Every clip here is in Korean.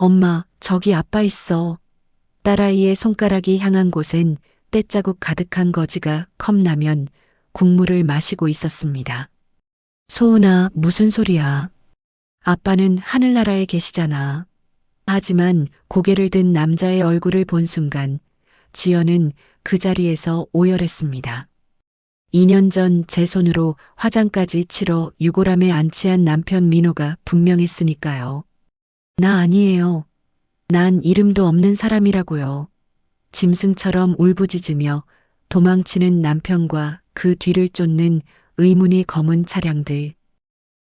엄마, 저기 아빠 있어. 딸아이의 손가락이 향한 곳엔 때자국 가득한 거지가 컵라면, 국물을 마시고 있었습니다. 소은아, 무슨 소리야? 아빠는 하늘나라에 계시잖아. 하지만 고개를 든 남자의 얼굴을 본 순간 지연은 그 자리에서 오열했습니다. 2년 전 제 손으로 화장까지 치러 유골함에 안치한 남편 민호가 분명했으니까요. 나 아니에요. 난 이름도 없는 사람이라고요. 짐승처럼 울부짖으며 도망치는 남편과 그 뒤를 쫓는 의문이 검은 차량들.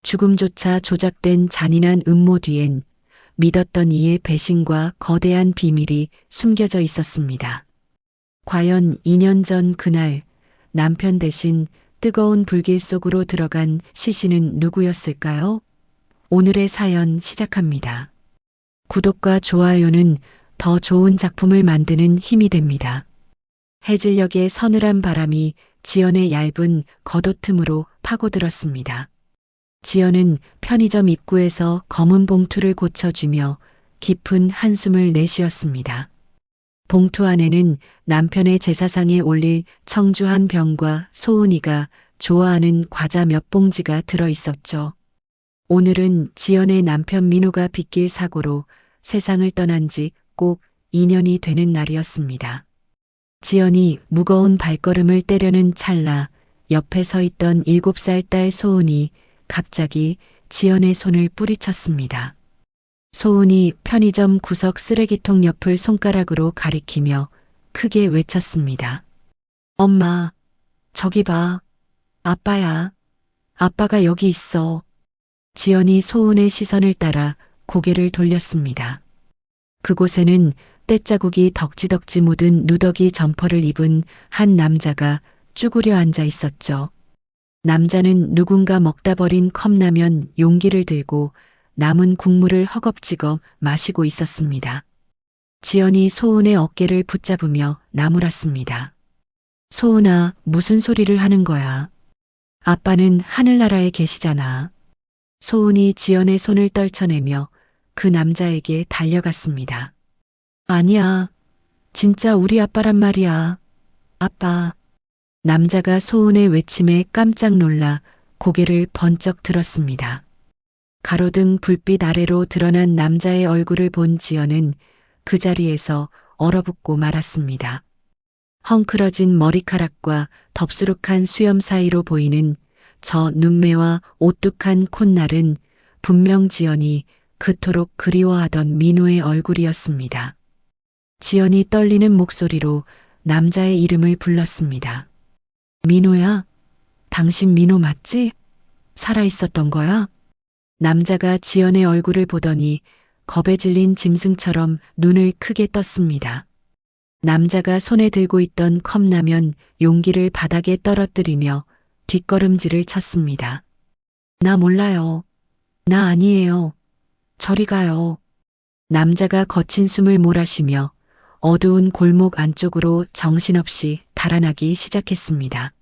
죽음조차 조작된 잔인한 음모 뒤엔 믿었던 이의 배신과 거대한 비밀이 숨겨져 있었습니다. 과연 2년 전 그날 남편 대신 뜨거운 불길 속으로 들어간 시신은 누구였을까요? 오늘의 사연 시작합니다. 구독과 좋아요는 더 좋은 작품을 만드는 힘이 됩니다. 해질녘의 서늘한 바람이 지연의 얇은 겉옷 틈으로 파고들었습니다. 지연은 편의점 입구에서 검은 봉투를 고쳐주며 깊은 한숨을 내쉬었습니다. 봉투 안에는 남편의 제사상에 올릴 청주 한 병과 소은이가 좋아하는 과자 몇 봉지가 들어 있었죠. 오늘은 지연의 남편 민호가 빗길 사고로 세상을 떠난 지 꼭 2년이 되는 날이었습니다. 지연이 무거운 발걸음을 떼려는 찰나 옆에 서 있던 7살 딸 소은이 갑자기 지연의 손을 뿌리쳤습니다. 소은이 편의점 구석 쓰레기통 옆을 손가락으로 가리키며 크게 외쳤습니다. 엄마, 저기 봐. 아빠야. 아빠가 여기 있어. 지연이 소은의 시선을 따라 고개를 돌렸습니다. 그곳에는 때자국이 덕지덕지 묻은 누더기 점퍼를 입은 한 남자가 쭈그려 앉아 있었죠. 남자는 누군가 먹다 버린 컵라면 용기를 들고 남은 국물을 허겁지겁 마시고 있었습니다. 지연이 소은의 어깨를 붙잡으며 나무랐습니다. 소은아, 무슨 소리를 하는 거야? 아빠는 하늘나라에 계시잖아. 소은이 지연의 손을 떨쳐내며 그 남자에게 달려갔습니다. 아니야. 진짜 우리 아빠란 말이야. 아빠. 남자가 소은의 외침에 깜짝 놀라 고개를 번쩍 들었습니다. 가로등 불빛 아래로 드러난 남자의 얼굴을 본 지연은 그 자리에서 얼어붙고 말았습니다. 헝클어진 머리카락과 덥수룩한 수염 사이로 보이는 저 눈매와 오뚝한 콧날은 분명 지연이 그토록 그리워하던 민호의 얼굴이었습니다. 지연이 떨리는 목소리로 남자의 이름을 불렀습니다. 민호야? 당신 민호 맞지? 살아있었던 거야? 남자가 지연의 얼굴을 보더니 겁에 질린 짐승처럼 눈을 크게 떴습니다. 남자가 손에 들고 있던 컵라면 용기를 바닥에 떨어뜨리며 뒷걸음질을 쳤습니다. 나 몰라요. 나 아니에요. 저리 가요. 남자가 거친 숨을 몰아쉬며 어두운 골목 안쪽으로 정신없이 달아나기 시작했습니다.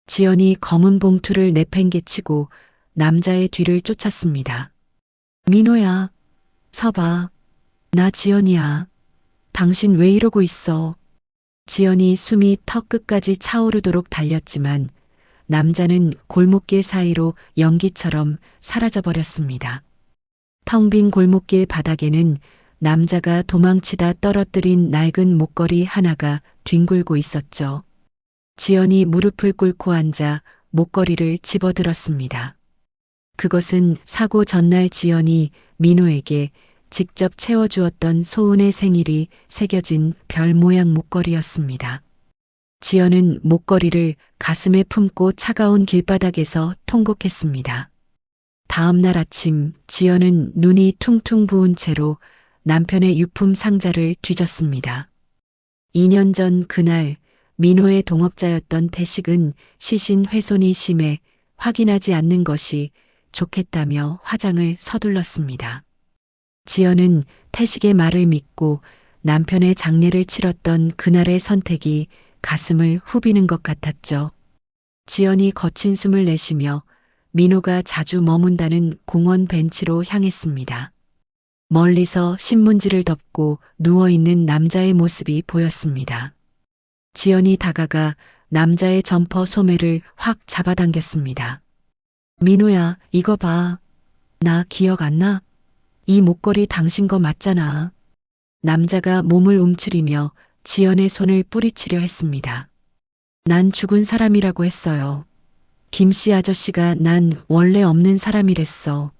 지연이 검은 봉투를 내팽개치고 남자의 뒤를 쫓았습니다. 민호야, 서봐. 나 지연이야. 당신 왜 이러고 있어? 지연이 숨이 턱 끝까지 차오르도록 달렸지만 남자는 골목길 사이로 연기처럼 사라져버렸습니다. 텅 빈 골목길 바닥에는 남자가 도망치다 떨어뜨린 낡은 목걸이 하나가 뒹굴고 있었죠. 지연이 무릎을 꿇고 앉아 목걸이를 집어들었습니다. 그것은 사고 전날 지연이 민호에게 직접 채워주었던 소은의 생일이 새겨진 별 모양 목걸이였습니다. 지연은 목걸이를 가슴에 품고 차가운 길바닥에서 통곡했습니다. 다음 날 아침 지연은 눈이 퉁퉁 부은 채로 남편의 유품 상자를 뒤졌습니다. 2년 전 그날 민호의 동업자였던 태식은 시신 훼손이 심해 확인하지 않는 것이 좋겠다며 화장을 서둘렀습니다. 지연은 태식의 말을 믿고 남편의 장례를 치렀던 그날의 선택이 가슴을 후비는 것 같았죠. 지연이 거친 숨을 내쉬며 민호가 자주 머문다는 공원 벤치로 향했습니다. 멀리서 신문지를 덮고 누워있는 남자의 모습이 보였습니다. 지연이 다가가 남자의 점퍼 소매를 확 잡아당겼습니다. 민호야, 이거 봐. 나 기억 안 나? 이 목걸이 당신 거 맞잖아. 남자가 몸을 움츠리며 지연의 손을 뿌리치려 했습니다. 난 죽은 사람이라고 했어요. 김씨 아저씨가 난 원래 없는 사람이랬어.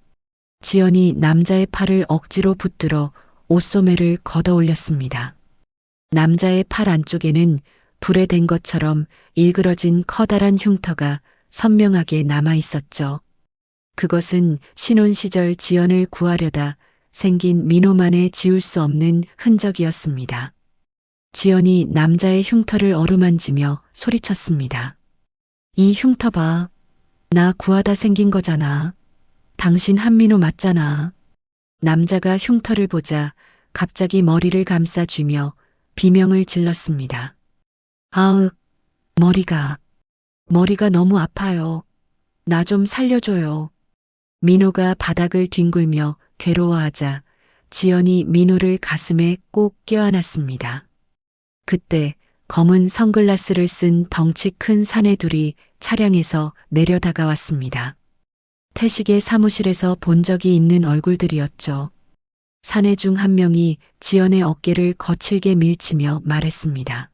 지연이 남자의 팔을 억지로 붙들어 옷소매를 걷어 올렸습니다. 남자의 팔 안쪽에는 불에 댄 것처럼 일그러진 커다란 흉터가 선명하게 남아 있었죠. 그것은 신혼 시절 지연을 구하려다 생긴 민호만의 지울 수 없는 흔적이었습니다. 지연이 남자의 흉터를 어루만지며 소리쳤습니다. 이 흉터 봐. 나 구하다 생긴 거잖아. 당신 한민호 맞잖아. 남자가 흉터를 보자 갑자기 머리를 감싸쥐며 비명을 질렀습니다. 아윽, 머리가 너무 아파요. 나 좀 살려줘요. 민호가 바닥을 뒹굴며 괴로워하자 지연이 민호를 가슴에 꼭 껴안았습니다. 그때 검은 선글라스를 쓴 덩치 큰 사내 둘이 차량에서 내려 다가왔습니다. 태식의 사무실에서 본 적이 있는 얼굴들이었죠. 사내 중 한 명이 지연의 어깨를 거칠게 밀치며 말했습니다.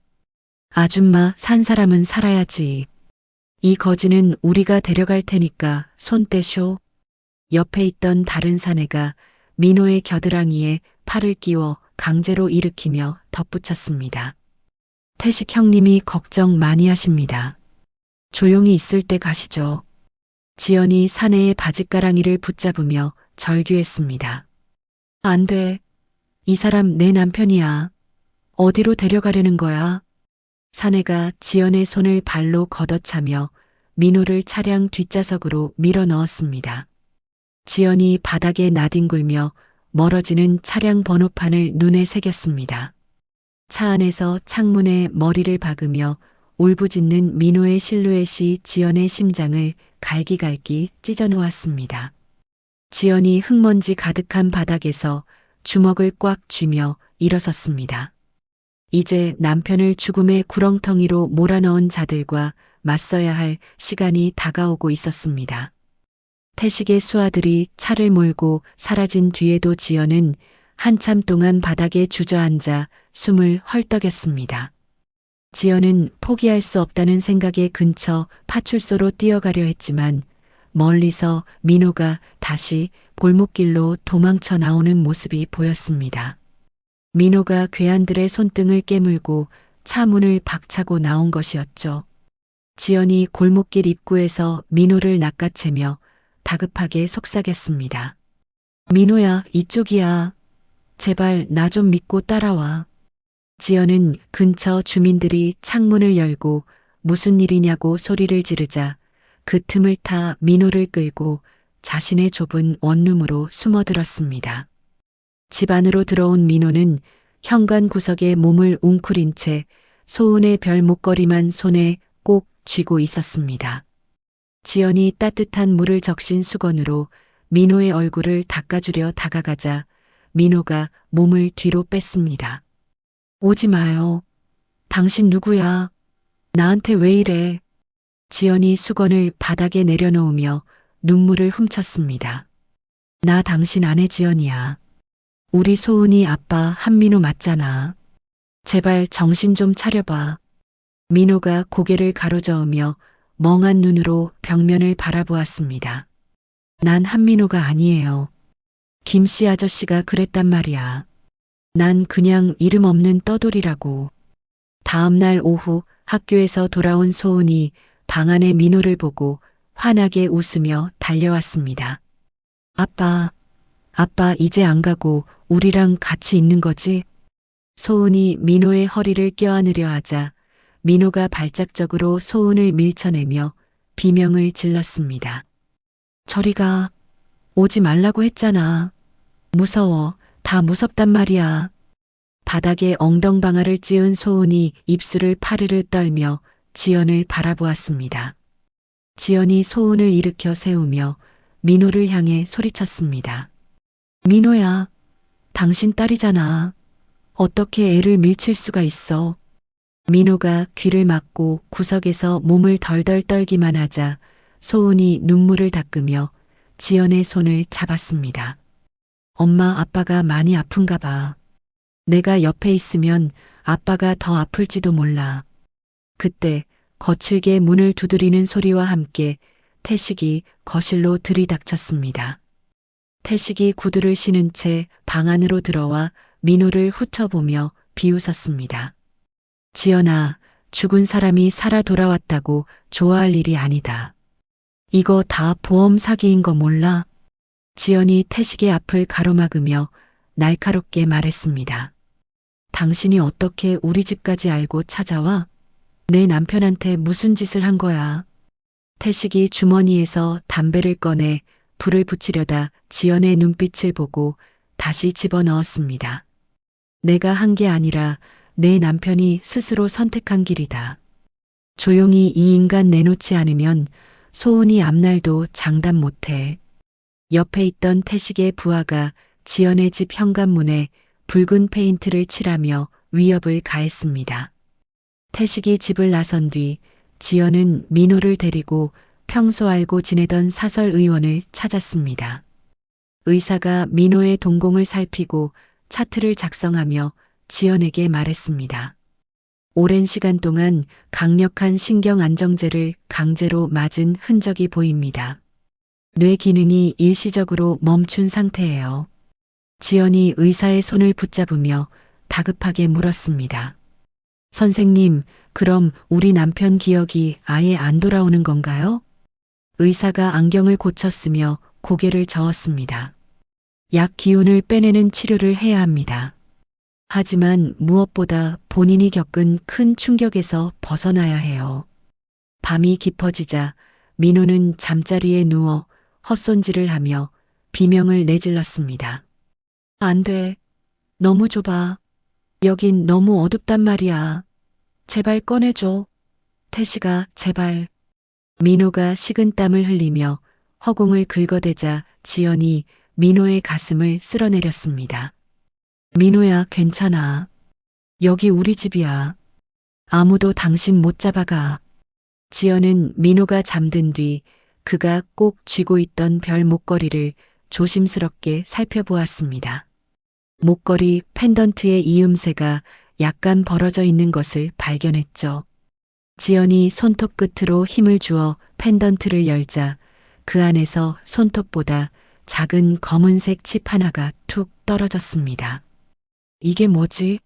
아줌마, 산 사람은 살아야지. 이 거지는 우리가 데려갈 테니까 손 떼쇼. 옆에 있던 다른 사내가 민호의 겨드랑이에 팔을 끼워 강제로 일으키며 덧붙였습니다. 태식 형님이 걱정 많이 하십니다. 조용히 있을 때 가시죠. 지연이 사내의 바짓가랑이를 붙잡으며 절규했습니다. 안 돼. 이 사람 내 남편이야. 어디로 데려가려는 거야? 사내가 지연의 손을 발로 걷어차며 민호를 차량 뒷좌석으로 밀어 넣었습니다. 지연이 바닥에 나뒹굴며 멀어지는 차량 번호판을 눈에 새겼습니다. 차 안에서 창문에 머리를 박으며 울부짖는 민호의 실루엣이 지연의 심장을 갈기갈기 찢어놓았습니다. 지연이 흙먼지 가득한 바닥에서 주먹을 꽉 쥐며 일어섰습니다. 이제 남편을 죽음의 구렁텅이로 몰아넣은 자들과 맞서야 할 시간이 다가오고 있었습니다. 태식의 수하들이 차를 몰고 사라진 뒤에도 지연은 한참 동안 바닥에 주저앉아 숨을 헐떡였습니다. 지연은 포기할 수 없다는 생각에 근처 파출소로 뛰어가려 했지만 멀리서 민호가 다시 골목길로 도망쳐 나오는 모습이 보였습니다. 민호가 괴한들의 손등을 깨물고 차 문을 박차고 나온 것이었죠. 지연이 골목길 입구에서 민호를 낚아채며 다급하게 속삭였습니다. 민호야, 이쪽이야. 제발 나 좀 믿고 따라와. 지연은 근처 주민들이 창문을 열고 무슨 일이냐고 소리를 지르자 그 틈을 타 민호를 끌고 자신의 좁은 원룸으로 숨어들었습니다. 집 안으로 들어온 민호는 현관 구석에 몸을 웅크린 채 소은의 별 목걸이만 손에 꼭 쥐고 있었습니다. 지연이 따뜻한 물을 적신 수건으로 민호의 얼굴을 닦아주려 다가가자 민호가 몸을 뒤로 뺐습니다. 오지 마요. 당신 누구야? 나한테 왜 이래? 지연이 수건을 바닥에 내려놓으며 눈물을 훔쳤습니다. 나 당신 아내 지연이야. 우리 소은이 아빠 한민호 맞잖아. 제발 정신 좀 차려봐. 민호가 고개를 가로저으며 멍한 눈으로 벽면을 바라보았습니다. 난 한민호가 아니에요. 김씨 아저씨가 그랬단 말이야. 난 그냥 이름 없는 떠돌이라고. 다음 날 오후 학교에서 돌아온 소은이 방 안의 민호를 보고 환하게 웃으며 달려왔습니다. 아빠 이제 안 가고 우리랑 같이 있는 거지? 소은이 민호의 허리를 껴안으려 하자 민호가 발작적으로 소은을 밀쳐내며 비명을 질렀습니다. 저리 가. 오지 말라고 했잖아. 무서워. 다 무섭단 말이야. 바닥에 엉덩방아를 찧은 소은이 입술을 파르르 떨며 지연을 바라보았습니다. 지연이 소은을 일으켜 세우며 민호를 향해 소리쳤습니다. 민호야, 당신 딸이잖아. 어떻게 애를 밀칠 수가 있어. 민호가 귀를 막고 구석에서 몸을 덜덜 떨기만 하자 소은이 눈물을 닦으며 지연의 손을 잡았습니다. 엄마, 아빠가 많이 아픈가 봐. 내가 옆에 있으면 아빠가 더 아플지도 몰라. 그때 거칠게 문을 두드리는 소리와 함께 태식이 거실로 들이닥쳤습니다. 태식이 구두를 신은 채 방 안으로 들어와 민호를 훑어보며 비웃었습니다. 지연아, 죽은 사람이 살아 돌아왔다고 좋아할 일이 아니다. 이거 다 보험 사기인 거 몰라? 지연이 태식의 앞을 가로막으며 날카롭게 말했습니다. 당신이 어떻게 우리 집까지 알고 찾아와? 내 남편한테 무슨 짓을 한 거야? 태식이 주머니에서 담배를 꺼내 불을 붙이려다 지연의 눈빛을 보고 다시 집어넣었습니다. 내가 한 게 아니라 내 남편이 스스로 선택한 길이다. 조용히 이 인간 내놓지 않으면 소은이 앞날도 장담 못해. 옆에 있던 태식의 부하가 지연의 집 현관문에 붉은 페인트를 칠하며 위협을 가했습니다. 태식이 집을 나선 뒤 지연은 민호를 데리고 평소 알고 지내던 사설 의원을 찾았습니다. 의사가 민호의 동공을 살피고 차트를 작성하며 지연에게 말했습니다. 오랜 시간 동안 강력한 신경 안정제를 강제로 맞은 흔적이 보입니다. 뇌 기능이 일시적으로 멈춘 상태예요. 지연이 의사의 손을 붙잡으며 다급하게 물었습니다. 선생님, 그럼 우리 남편 기억이 아예 안 돌아오는 건가요? 의사가 안경을 고쳤으며 고개를 저었습니다. 약 기운을 빼내는 치료를 해야 합니다. 하지만 무엇보다 본인이 겪은 큰 충격에서 벗어나야 해요. 밤이 깊어지자 민호는 잠자리에 누워 헛손질을 하며 비명을 내질렀습니다. 안 돼. 너무 좁아. 여긴 너무 어둡단 말이야. 제발 꺼내줘. 태식아, 제발. 민호가 식은땀을 흘리며 허공을 긁어대자 지연이 민호의 가슴을 쓸어내렸습니다. 민호야, 괜찮아. 여기 우리 집이야. 아무도 당신 못 잡아가. 지연은 민호가 잠든 뒤 그가 꼭 쥐고 있던 별 목걸이를 조심스럽게 살펴보았습니다. 목걸이 펜던트의 이음새가 약간 벌어져 있는 것을 발견했죠. 지연이 손톱 끝으로 힘을 주어 펜던트를 열자 그 안에서 손톱보다 작은 검은색 칩 하나가 툭 떨어졌습니다. 이게 뭐지?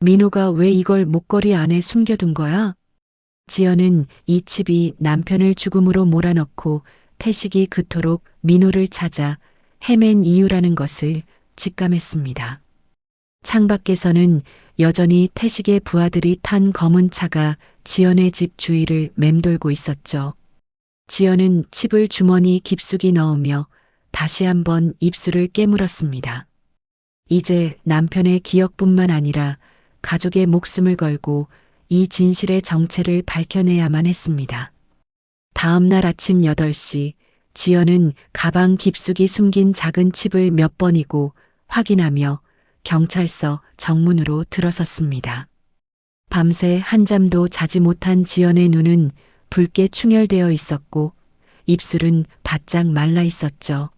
민호가 왜 이걸 목걸이 안에 숨겨둔 거야? 지연은 이 칩이 남편을 죽음으로 몰아넣고 태식이 그토록 민호를 찾아 헤맨 이유라는 것을 직감했습니다. 창밖에서는 여전히 태식의 부하들이 탄 검은 차가 지연의 집 주위를 맴돌고 있었죠. 지연은 칩을 주머니 깊숙이 넣으며 다시 한번 입술을 깨물었습니다. 이제 남편의 기억뿐만 아니라 가족의 목숨을 걸고 이 진실의 정체를 밝혀내야만 했습니다. 다음 날 아침 8시 지연은 가방 깊숙이 숨긴 작은 칩을 몇 번이고 확인하며 경찰서 정문으로 들어섰습니다. 밤새 한잠도 자지 못한 지연의 눈은 붉게 충혈되어 있었고 입술은 바짝 말라 있었죠.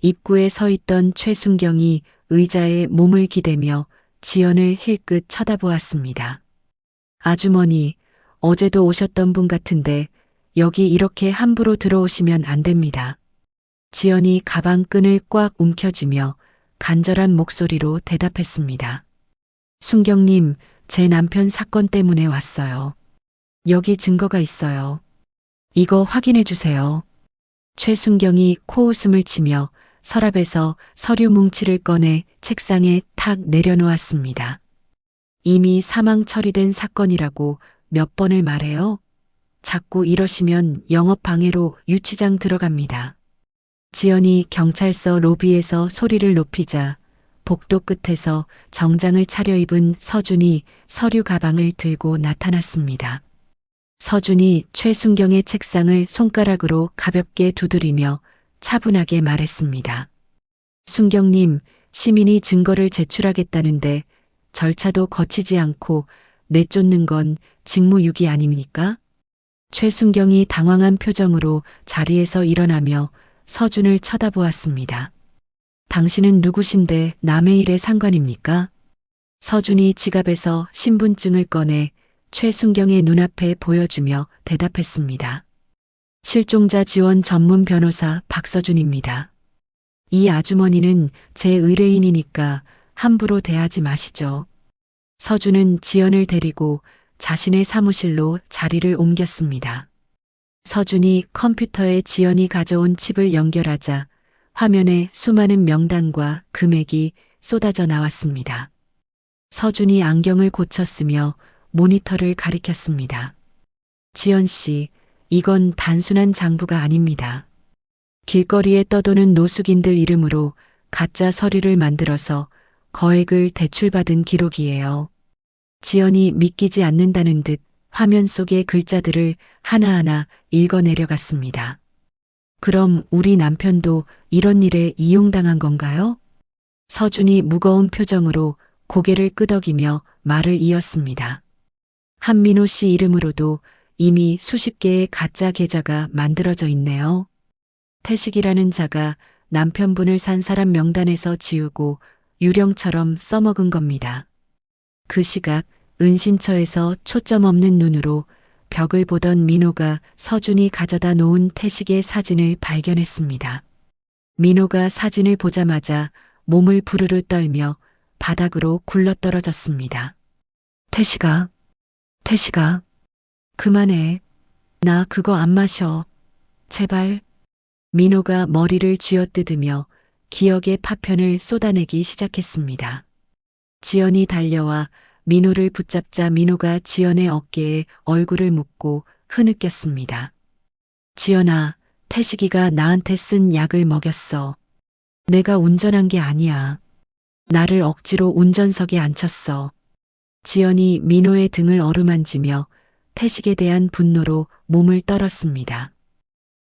입구에 서 있던 최순경이 의자에 몸을 기대며 지연을 힐끗 쳐다보았습니다. 아주머니, 어제도 오셨던 분 같은데 여기 이렇게 함부로 들어오시면 안 됩니다. 지연이 가방 끈을 꽉 움켜쥐며 간절한 목소리로 대답했습니다. 순경님, 제 남편 사건 때문에 왔어요. 여기 증거가 있어요. 이거 확인해 주세요. 최순경이 코웃음을 치며 서랍에서 서류 뭉치를 꺼내 책상에 탁 내려놓았습니다. 이미 사망 처리된 사건이라고 몇 번을 말해요? 자꾸 이러시면 영업방해로 유치장 들어갑니다. 지연이 경찰서 로비에서 소리를 높이자 복도 끝에서 정장을 차려입은 서준이 서류 가방을 들고 나타났습니다. 서준이 최순경의 책상을 손가락으로 가볍게 두드리며 차분하게 말했습니다. 순경님, 시민이 증거를 제출하겠다는데 절차도 거치지 않고 내쫓는 건 직무유기 아닙니까? 최순경이 당황한 표정으로 자리에서 일어나며 서준을 쳐다보았습니다. 당신은 누구신데 남의 일에 상관입니까? 서준이 지갑에서 신분증을 꺼내 최순경의 눈앞에 보여주며 대답했습니다. 실종자 지원 전문 변호사 박서준입니다. 이 아주머니는 제 의뢰인이니까 함부로 대하지 마시죠. 서준은 지연을 데리고 자신의 사무실로 자리를 옮겼습니다. 서준이 컴퓨터에 지연이 가져온 칩을 연결하자 화면에 수많은 명단과 금액이 쏟아져 나왔습니다. 서준이 안경을 고쳤으며 모니터를 가리켰습니다. 지연 씨, 이건 단순한 장부가 아닙니다. 길거리에 떠도는 노숙인들 이름으로 가짜 서류를 만들어서 거액을 대출받은 기록이에요. 지연이 믿기지 않는다는 듯 화면 속의 글자들을 하나하나 읽어내려갔습니다. 그럼 우리 남편도 이런 일에 이용당한 건가요? 서준이 무거운 표정으로 고개를 끄덕이며 말을 이었습니다. 한민호 씨 이름으로도 이미 수십 개의 가짜 계좌가 만들어져 있네요. 태식이라는 자가 남편분을 산 사람 명단에서 지우고 유령처럼 써먹은 겁니다. 그 시각 은신처에서 초점 없는 눈으로 벽을 보던 민호가 서준이 가져다 놓은 태식의 사진을 발견했습니다. 민호가 사진을 보자마자 몸을 부르르 떨며 바닥으로 굴러떨어졌습니다. 태식아, 태식아, 그만해. 나 그거 안 마셔. 제발. 민호가 머리를 쥐어뜯으며 기억의 파편을 쏟아내기 시작했습니다. 지연이 달려와 민호를 붙잡자 민호가 지연의 어깨에 얼굴을 묻고 흐느꼈습니다. 지연아, 태식이가 나한테 쓴 약을 먹였어. 내가 운전한 게 아니야. 나를 억지로 운전석에 앉혔어. 지연이 민호의 등을 어루만지며 태식에 대한 분노로 몸을 떨었습니다.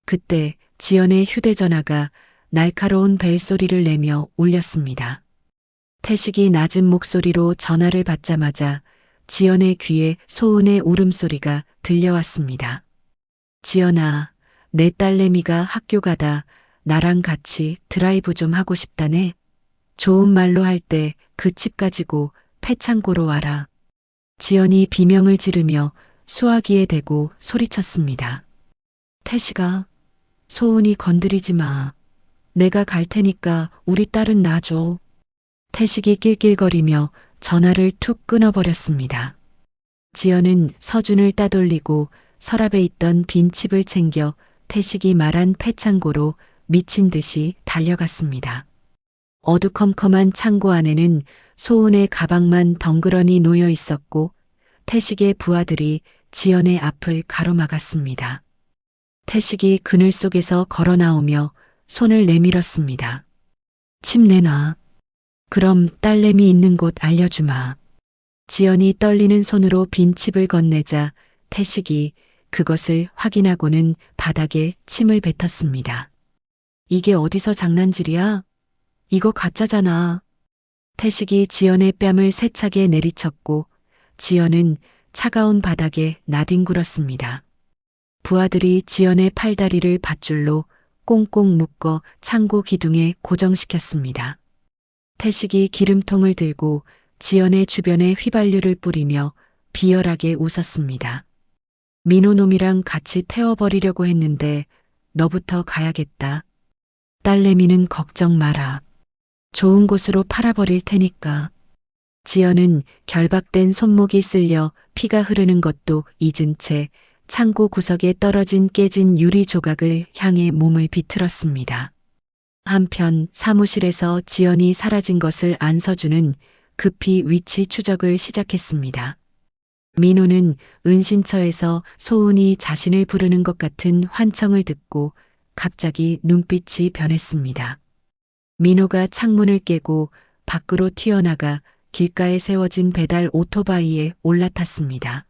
그때 지연의 휴대전화가 날카로운 벨소리를 내며 울렸습니다. 태식이 낮은 목소리로 전화를 받자마자 지연의 귀에 소은의 울음소리가 들려왔습니다. 지연아, 내 딸내미가 학교 가다 나랑 같이 드라이브 좀 하고 싶다네. 좋은 말로 할 때 그 칩 가지고 폐창고로 와라. 지연이 비명을 지르며 수화기에 대고 소리쳤습니다. 태식아, 소은이 건드리지 마. 내가 갈 테니까 우리 딸은 놔줘. 태식이 낄낄거리며 전화를 툭 끊어버렸습니다. 지연은 서준을 따돌리고 서랍에 있던 빈 칩을 챙겨 태식이 말한 폐창고로 미친 듯이 달려갔습니다. 어두컴컴한 창고 안에는 소은의 가방만 덩그러니 놓여 있었고 태식의 부하들이 지연의 앞을 가로막았습니다. 태식이 그늘 속에서 걸어 나오며 손을 내밀었습니다. 칩 내놔. 그럼 딸내미 있는 곳 알려주마. 지연이 떨리는 손으로 빈 칩을 건네자 태식이 그것을 확인하고는 바닥에 침을 뱉었습니다. 이게 어디서 장난질이야? 이거 가짜잖아. 태식이 지연의 뺨을 세차게 내리쳤고 지연은 차가운 바닥에 나뒹굴었습니다. 부하들이 지연의 팔다리를 밧줄로 꽁꽁 묶어 창고 기둥에 고정시켰습니다. 태식이 기름통을 들고 지연의 주변에 휘발유를 뿌리며 비열하게 웃었습니다. 민호놈이랑 같이 태워버리려고 했는데 너부터 가야겠다. 딸내미는 걱정 마라. 좋은 곳으로 팔아버릴 테니까. 지연은 결박된 손목이 쓸려 피가 흐르는 것도 잊은 채 창고 구석에 떨어진 깨진 유리 조각을 향해 몸을 비틀었습니다. 한편 사무실에서 지연이 사라진 것을 안 서준은 급히 위치 추적을 시작했습니다. 민호는 은신처에서 소은이 자신을 부르는 것 같은 환청을 듣고 갑자기 눈빛이 변했습니다. 민호가 창문을 깨고 밖으로 튀어나가 길가에 세워진 배달 오토바이에 올라탔습니다.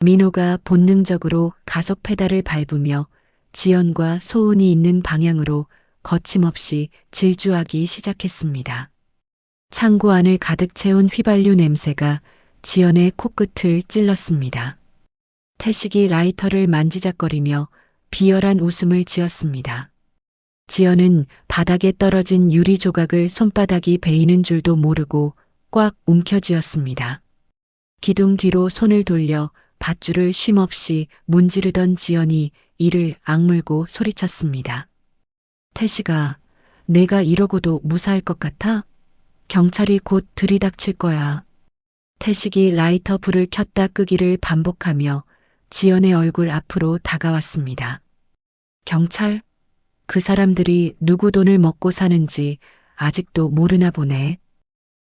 민호가 본능적으로 가속 페달을 밟으며 지연과 소은이 있는 방향으로 거침없이 질주하기 시작했습니다. 창고 안을 가득 채운 휘발유 냄새가 지연의 코끝을 찔렀습니다. 태식이 라이터를 만지작거리며 비열한 웃음을 지었습니다. 지연은 바닥에 떨어진 유리 조각을 손바닥이 베이는 줄도 모르고 꽉 움켜쥐었습니다. 기둥 뒤로 손을 돌려 밧줄을 쉼없이 문지르던 지연이 이를 악물고 소리쳤습니다. 태식아, 내가 이러고도 무사할 것 같아? 경찰이 곧 들이닥칠 거야. 태식이 라이터 불을 켰다 끄기를 반복하며 지연의 얼굴 앞으로 다가왔습니다. 경찰? 그 사람들이 누구 돈을 먹고 사는지 아직도 모르나 보네.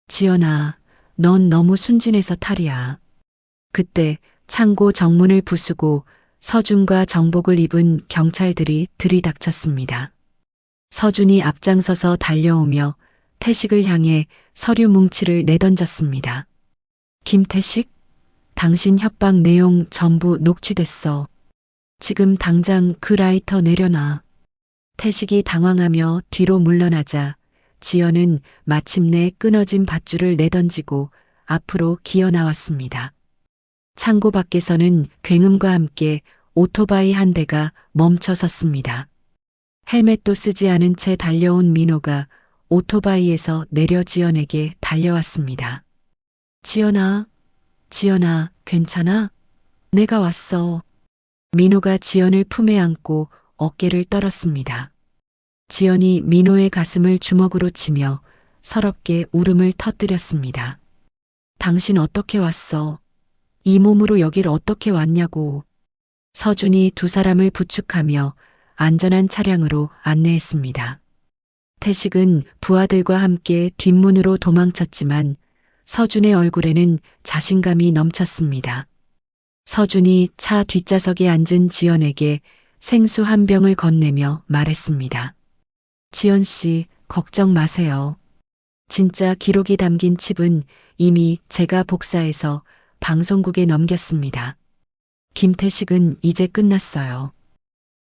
지연아, 넌 너무 순진해서 탈이야. 그때 창고 정문을 부수고 서준과 정복을 입은 경찰들이 들이닥쳤습니다. 서준이 앞장서서 달려오며 태식을 향해 서류 뭉치를 내던졌습니다. 김태식? 당신 협박 내용 전부 녹취됐어. 지금 당장 그 라이터 내려놔. 태식이 당황하며 뒤로 물러나자 지연은 마침내 끊어진 밧줄을 내던지고 앞으로 기어 나왔습니다. 창고 밖에서는 굉음과 함께 오토바이 한 대가 멈춰 섰습니다. 헬멧도 쓰지 않은 채 달려온 민호가 오토바이에서 내려 지연에게 달려왔습니다. 지연아, 지연아, 괜찮아? 내가 왔어. 민호가 지연을 품에 안고 어깨를 떨었습니다. 지연이 민호의 가슴을 주먹으로 치며 서럽게 울음을 터뜨렸습니다. 당신 어떻게 왔어? 이 몸으로 여길 어떻게 왔냐고. 서준이 두 사람을 부축하며 안전한 차량으로 안내했습니다. 태식은 부하들과 함께 뒷문으로 도망쳤지만 서준의 얼굴에는 자신감이 넘쳤습니다. 서준이 차 뒷좌석에 앉은 지연에게 생수 한 병을 건네며 말했습니다. 지연 씨, 걱정 마세요. 진짜 기록이 담긴 칩은 이미 제가 복사해서 방송국에 넘겼습니다. 김태식은 이제 끝났어요.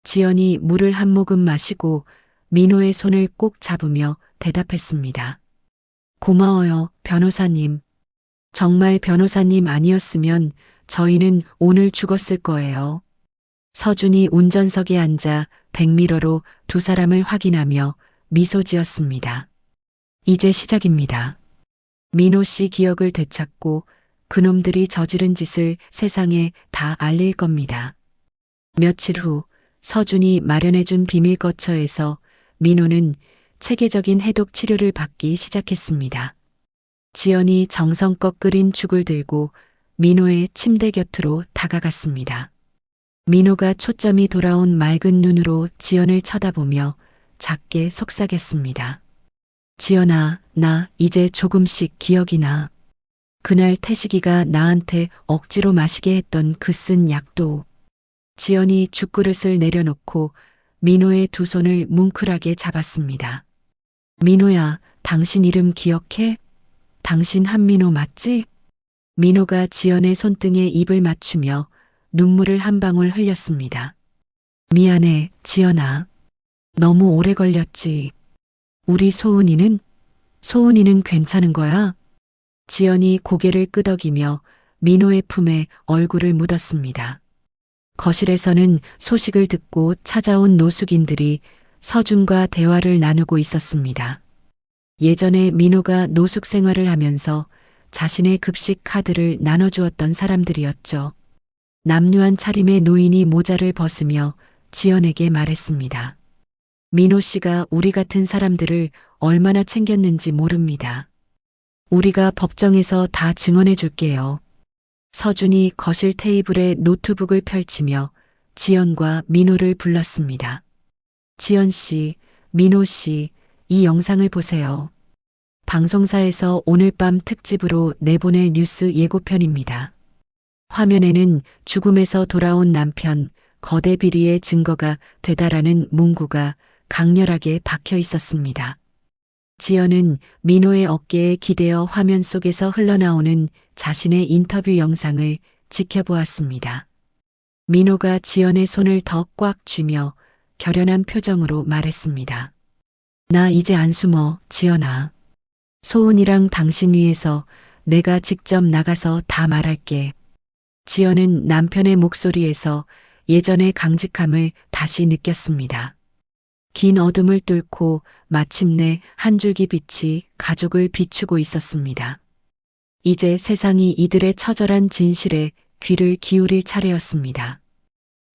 지연이 물을 한 모금 마시고 민호의 손을 꼭 잡으며 대답했습니다. 고마워요, 변호사님. 정말 변호사님 아니었으면 저희는 오늘 죽었을 거예요. 서준이 운전석에 앉아 백미러로 두 사람을 확인하며 미소 지었습니다. 이제 시작입니다. 민호 씨 기억을 되찾고 그놈들이 저지른 짓을 세상에 다 알릴 겁니다. 며칠 후 서준이 마련해준 비밀 거처에서 민호는 체계적인 해독 치료를 받기 시작했습니다. 지연이 정성껏 끓인 죽을 들고 민호의 침대 곁으로 다가갔습니다. 민호가 초점이 돌아온 맑은 눈으로 지연을 쳐다보며 작게 속삭였습니다. 지연아, 나 이제 조금씩 기억이 나. 그날 태식이가 나한테 억지로 마시게 했던 그 쓴 약도. 지연이 죽그릇을 내려놓고 민호의 두 손을 뭉클하게 잡았습니다. 민호야, 당신 이름 기억해? 당신 한민호 맞지? 민호가 지연의 손등에 입을 맞추며 눈물을 한 방울 흘렸습니다. 미안해, 지연아. 너무 오래 걸렸지. 우리 소은이는? 소은이는 괜찮은 거야? 지연이 고개를 끄덕이며 민호의 품에 얼굴을 묻었습니다. 거실에서는 소식을 듣고 찾아온 노숙인들이 서준과 대화를 나누고 있었습니다. 예전에 민호가 노숙 생활을 하면서 자신의 급식 카드를 나눠주었던 사람들이었죠. 남루한 차림의 노인이 모자를 벗으며 지연에게 말했습니다. 민호 씨가 우리 같은 사람들을 얼마나 챙겼는지 모릅니다. 우리가 법정에서 다 증언해 줄게요. 서준이 거실 테이블에 노트북을 펼치며 지연과 민호를 불렀습니다. 지연 씨, 민호 씨, 이 영상을 보세요. 방송사에서 오늘 밤 특집으로 내보낼 뉴스 예고편입니다. 화면에는 죽음에서 돌아온 남편, 거대 비리의 증거가 되다라는 문구가 강렬하게 박혀 있었습니다. 지연은 민호의 어깨에 기대어 화면 속에서 흘러나오는 자신의 인터뷰 영상을 지켜보았습니다. 민호가 지연의 손을 더 꽉 쥐며 결연한 표정으로 말했습니다. 나 이제 안 숨어, 지연아. 소은이랑 당신 위해서 내가 직접 나가서 다 말할게. 지연은 남편의 목소리에서 예전의 강직함을 다시 느꼈습니다. 긴 어둠을 뚫고 마침내 한 줄기 빛이 가족을 비추고 있었습니다. 이제 세상이 이들의 처절한 진실에 귀를 기울일 차례였습니다.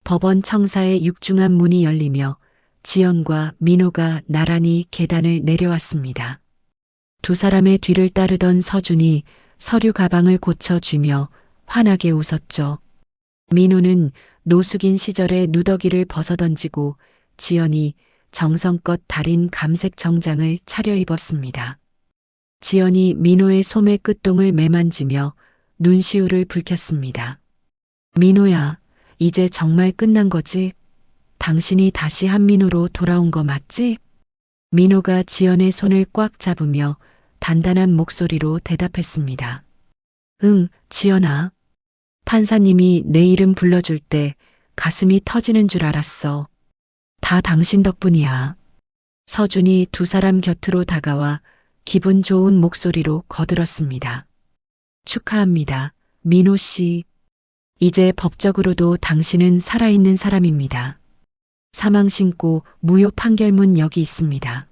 법원 청사의 육중한 문이 열리며 지연과 민호가 나란히 계단을 내려왔습니다. 두 사람의 뒤를 따르던 서준이 서류 가방을 고쳐쥐며 환하게 웃었죠. 민호는 노숙인 시절의 누더기를 벗어던지고 지연이 정성껏 다린 감색 정장을 차려입었습니다. 지연이 민호의 소매 끝동을 매만지며 눈시울을 붉혔습니다. 민호야, 이제 정말 끝난 거지? 당신이 다시 한민호로 돌아온 거 맞지? 민호가 지연의 손을 꽉 잡으며 단단한 목소리로 대답했습니다. 응, 지연아. 판사님이 내 이름 불러줄 때 가슴이 터지는 줄 알았어. 다 당신 덕분이야. 서준이 두 사람 곁으로 다가와 기분 좋은 목소리로 거들었습니다. 축하합니다. 민호 씨. 이제 법적으로도 당신은 살아있는 사람입니다. 사망 신고 무효 판결문 여기 있습니다.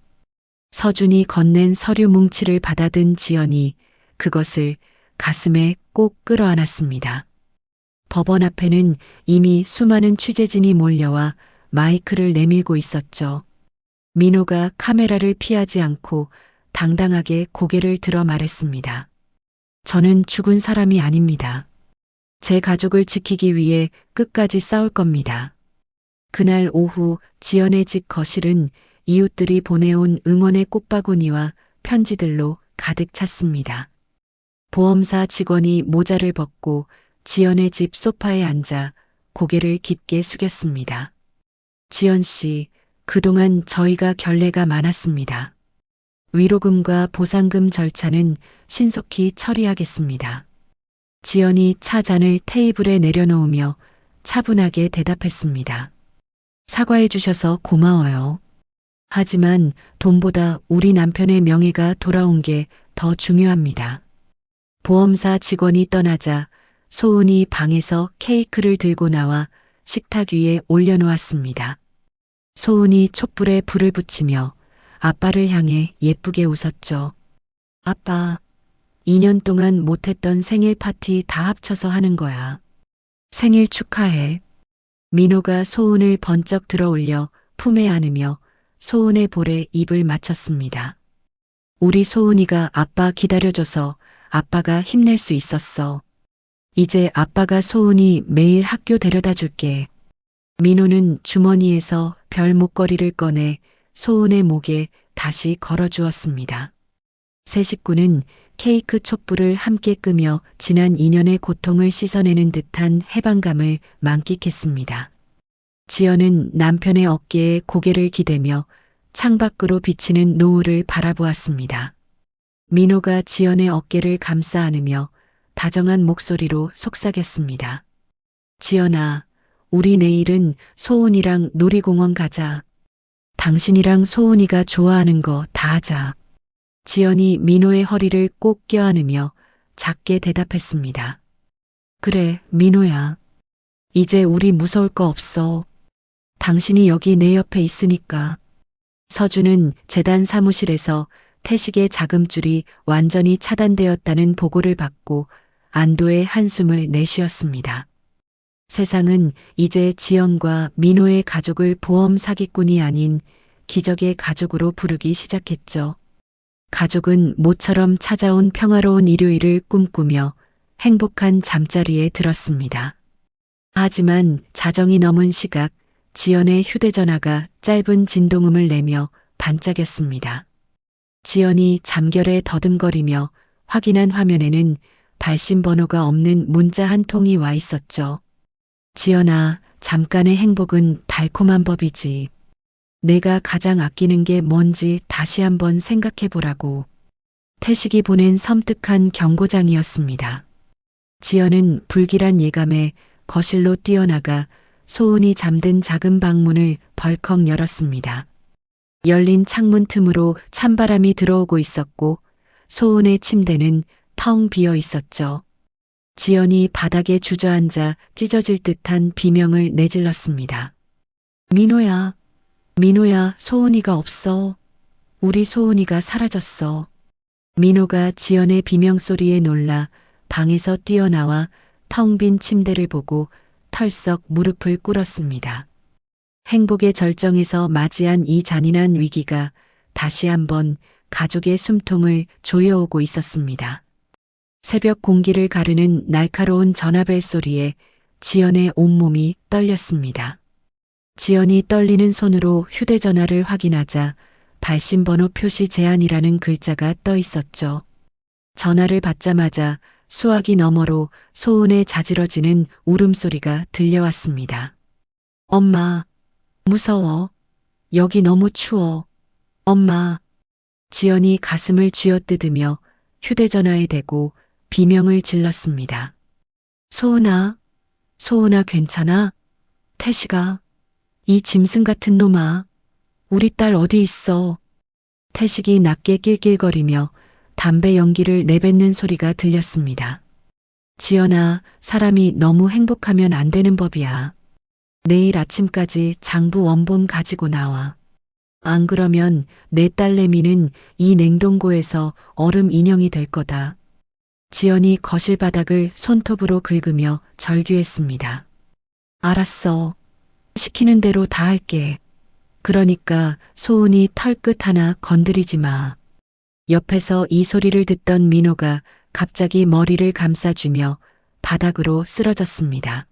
서준이 건넨 서류 뭉치를 받아든 지연이 그것을 가슴에 꼭 끌어안았습니다. 법원 앞에는 이미 수많은 취재진이 몰려와 마이크를 내밀고 있었죠. 민호가 카메라를 피하지 않고 당당하게 고개를 들어 말했습니다. 저는 죽은 사람이 아닙니다. 제 가족을 지키기 위해 끝까지 싸울 겁니다. 그날 오후 지연의 집 거실은 이웃들이 보내온 응원의 꽃바구니와 편지들로 가득 찼습니다. 보험사 직원이 모자를 벗고 지연의 집 소파에 앉아 고개를 깊게 숙였습니다. 지연 씨, 그동안 저희가 결례가 많았습니다. 위로금과 보상금 절차는 신속히 처리하겠습니다. 지연이 차 잔을 테이블에 내려놓으며 차분하게 대답했습니다. 사과해 주셔서 고마워요. 하지만 돈보다 우리 남편의 명예가 돌아온 게 더 중요합니다. 보험사 직원이 떠나자 소은이 방에서 케이크를 들고 나와 식탁 위에 올려놓았습니다. 소은이 촛불에 불을 붙이며 아빠를 향해 예쁘게 웃었죠. 아빠, 2년 동안 못했던 생일 파티 다 합쳐서 하는 거야. 생일 축하해. 민호가 소은을 번쩍 들어 올려 품에 안으며 소은의 볼에 입을 맞췄습니다. 우리 소은이가 아빠 기다려줘서 아빠가 힘낼 수 있었어. 이제 아빠가 소은이 매일 학교 데려다 줄게. 민호는 주머니에서 별 목걸이를 꺼내 소은의 목에 다시 걸어주었습니다. 세 식구는 케이크 촛불을 함께 끄며 지난 2년의 고통을 씻어내는 듯한 해방감을 만끽했습니다. 지연은 남편의 어깨에 고개를 기대며 창밖으로 비치는 노을을 바라보았습니다. 민호가 지연의 어깨를 감싸 안으며 다정한 목소리로 속삭였습니다. 지연아, 우리 내일은 소은이랑 놀이공원 가자. 당신이랑 소은이가 좋아하는 거 다 하자. 지연이 민호의 허리를 꼭 껴안으며 작게 대답했습니다. 그래, 민호야. 이제 우리 무서울 거 없어. 당신이 여기 내 옆에 있으니까. 서준은 재단 사무실에서 태식의 자금줄이 완전히 차단되었다는 보고를 받고 안도의 한숨을 내쉬었습니다. 세상은 이제 지연과 민호의 가족을 보험 사기꾼이 아닌 기적의 가족으로 부르기 시작했죠. 가족은 모처럼 찾아온 평화로운 일요일을 꿈꾸며 행복한 잠자리에 들었습니다. 하지만 자정이 넘은 시각 지연의 휴대전화가 짧은 진동음을 내며 반짝였습니다. 지연이 잠결에 더듬거리며 확인한 화면에는 발신 번호가 없는 문자 한 통이 와 있었죠. 지연아, 잠깐의 행복은 달콤한 법이지. 내가 가장 아끼는 게 뭔지 다시 한번 생각해 보라고. 태식이 보낸 섬뜩한 경고장이었습니다. 지연은 불길한 예감에 거실로 뛰어나가 소은이 잠든 작은 방문을 벌컥 열었습니다. 열린 창문 틈으로 찬바람이 들어오고 있었고 소은의 침대는 텅 비어 있었죠. 지연이 바닥에 주저앉아 찢어질 듯한 비명을 내질렀습니다. 민호야, 민호야, 소은이가 없어. 우리 소은이가 사라졌어. 민호가 지연의 비명소리에 놀라 방에서 뛰어나와 텅 빈 침대를 보고 털썩 무릎을 꿇었습니다. 행복의 절정에서 맞이한 이 잔인한 위기가 다시 한번 가족의 숨통을 조여오고 있었습니다. 새벽 공기를 가르는 날카로운 전화벨 소리에 지연의 온몸이 떨렸습니다. 지연이 떨리는 손으로 휴대전화를 확인하자 발신번호 표시 제한이라는 글자가 떠 있었죠. 전화를 받자마자 수화기 너머로 소은의 자지러지는 울음소리가 들려왔습니다. 엄마, 무서워. 여기 너무 추워. 엄마. 지연이 가슴을 쥐어뜯으며 휴대전화에 대고 비명을 질렀습니다. 소은아, 소은아 괜찮아? 태식아, 이 짐승 같은 놈아, 우리 딸 어디 있어? 태식이 낮게 낄낄거리며 담배 연기를 내뱉는 소리가 들렸습니다. 지연아, 사람이 너무 행복하면 안 되는 법이야. 내일 아침까지 장부 원본 가지고 나와. 안 그러면 내 딸내미는 이 냉동고에서 얼음 인형이 될 거다. 지연이 거실 바닥을 손톱으로 긁으며 절규했습니다. 알았어. 시키는 대로 다 할게. 그러니까 소은이 털끝 하나 건드리지 마. 옆에서 이 소리를 듣던 민호가 갑자기 머리를 감싸주며 바닥으로 쓰러졌습니다.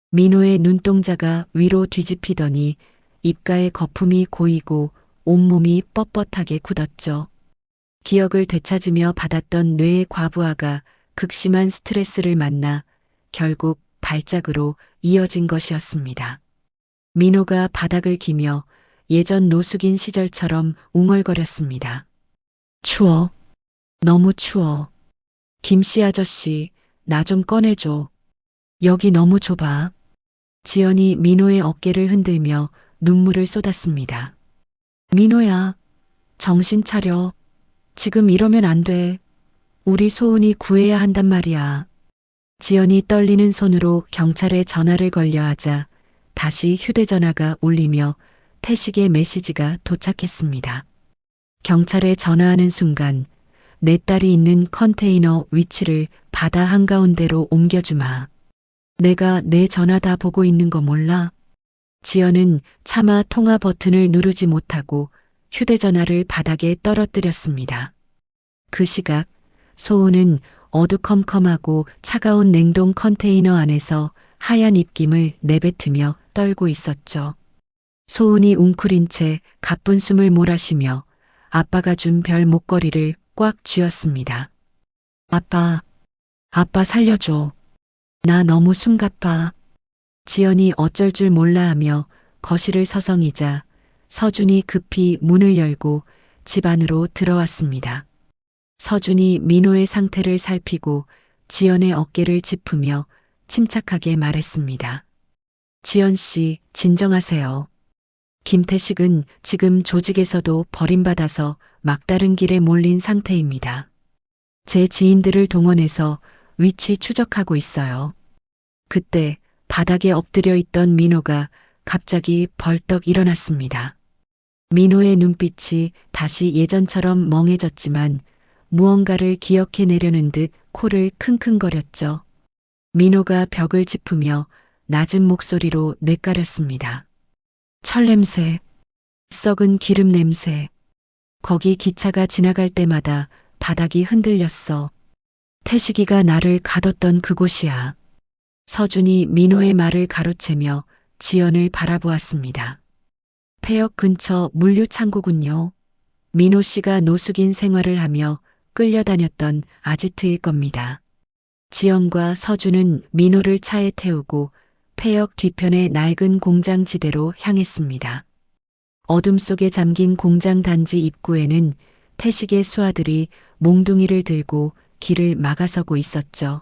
민호의 눈동자가 위로 뒤집히더니 입가에 거품이 고이고 온몸이 뻣뻣하게 굳었죠. 기억을 되찾으며 받았던 뇌의 과부하가 극심한 스트레스를 만나 결국 발작으로 이어진 것이었습니다. 민호가 바닥을 기며 예전 노숙인 시절처럼 웅얼거렸습니다. 추워. 너무 추워. 김씨 아저씨, 나 좀 꺼내줘. 여기 너무 좁아. 지연이 민호의 어깨를 흔들며 눈물을 쏟았습니다. 민호야, 정신 차려. 지금 이러면 안 돼. 우리 소은이 구해야 한단 말이야. 지연이 떨리는 손으로 경찰에 전화를 걸려 하자 다시 휴대전화가 울리며 태식의 메시지가 도착했습니다. 경찰에 전화하는 순간 내 딸이 있는 컨테이너 위치를 바다 한가운데로 옮겨주마. 내가 내 전화 다 보고 있는 거 몰라? 지연은 차마 통화 버튼을 누르지 못하고 휴대전화를 바닥에 떨어뜨렸습니다. 그 시각 소은은 어두컴컴하고 차가운 냉동 컨테이너 안에서 하얀 입김을 내뱉으며 떨고 있었죠. 소은이 웅크린 채 가쁜 숨을 몰아쉬며 아빠가 준 별 목걸이를 꽉 쥐었습니다. 아빠, 아빠 살려줘. 나 너무 숨가빠. 지연이 어쩔 줄 몰라 하며 거실을 서성이자 서준이 급히 문을 열고 집 안으로 들어왔습니다. 서준이 민호의 상태를 살피고 지연의 어깨를 짚으며 침착하게 말했습니다. 지연 씨, 진정하세요. 김태식은 지금 조직에서도 버림받아서 막다른 길에 몰린 상태입니다. 제 지인들을 동원해서 위치 추적하고 있어요. 그때 바닥에 엎드려 있던 민호가 갑자기 벌떡 일어났습니다. 민호의 눈빛이 다시 예전처럼 멍해졌지만 무언가를 기억해내려는 듯 코를 킁킁거렸죠. 민호가 벽을 짚으며 낮은 목소리로 뇌까렸습니다. 철냄새, 썩은 기름 냄새. 거기 기차가 지나갈 때마다 바닥이 흔들렸어. 태식이가 나를 가뒀던 그곳이야. 서준이 민호의 말을 가로채며 지연을 바라보았습니다. 폐역 근처 물류창고군요. 민호 씨가 노숙인 생활을 하며 끌려다녔던 아지트일 겁니다. 지연과 서준은 민호를 차에 태우고 폐역 뒤편의 낡은 공장 지대로 향했습니다. 어둠 속에 잠긴 공장 단지 입구에는 태식의 수하들이 몽둥이를 들고 길을 막아서고 있었죠.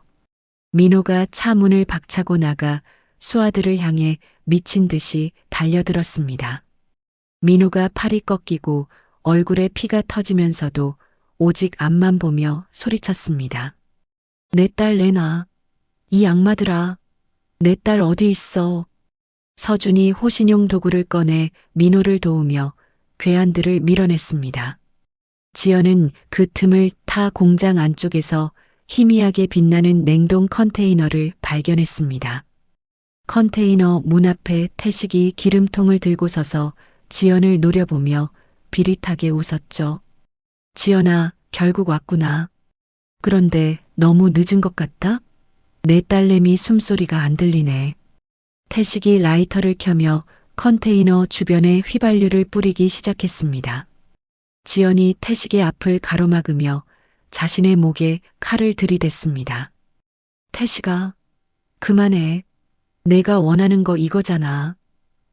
민호가 차 문을 박차고 나가 수하들을 향해 미친 듯이 달려들었습니다. 민호가 팔이 꺾이고 얼굴에 피가 터지면서도 오직 앞만 보며 소리쳤습니다. 내 딸 내놔. 이 악마들아. 내 딸 어디 있어. 서준이 호신용 도구를 꺼내 민호를 도우며 괴한들을 밀어냈습니다. 지연은 그 틈을 타 공장 안쪽에서 희미하게 빛나는 냉동 컨테이너를 발견했습니다. 컨테이너 문 앞에 태식이 기름통을 들고 서서 지연을 노려보며 비릿하게 웃었죠. 지연아, 결국 왔구나. 그런데 너무 늦은 것 같다? 내 딸내미 숨소리가 안 들리네. 태식이 라이터를 켜며 컨테이너 주변에 휘발유를 뿌리기 시작했습니다. 지연이 태식의 앞을 가로막으며 자신의 목에 칼을 들이댔습니다. 태식아, 그만해. 내가 원하는 거 이거잖아.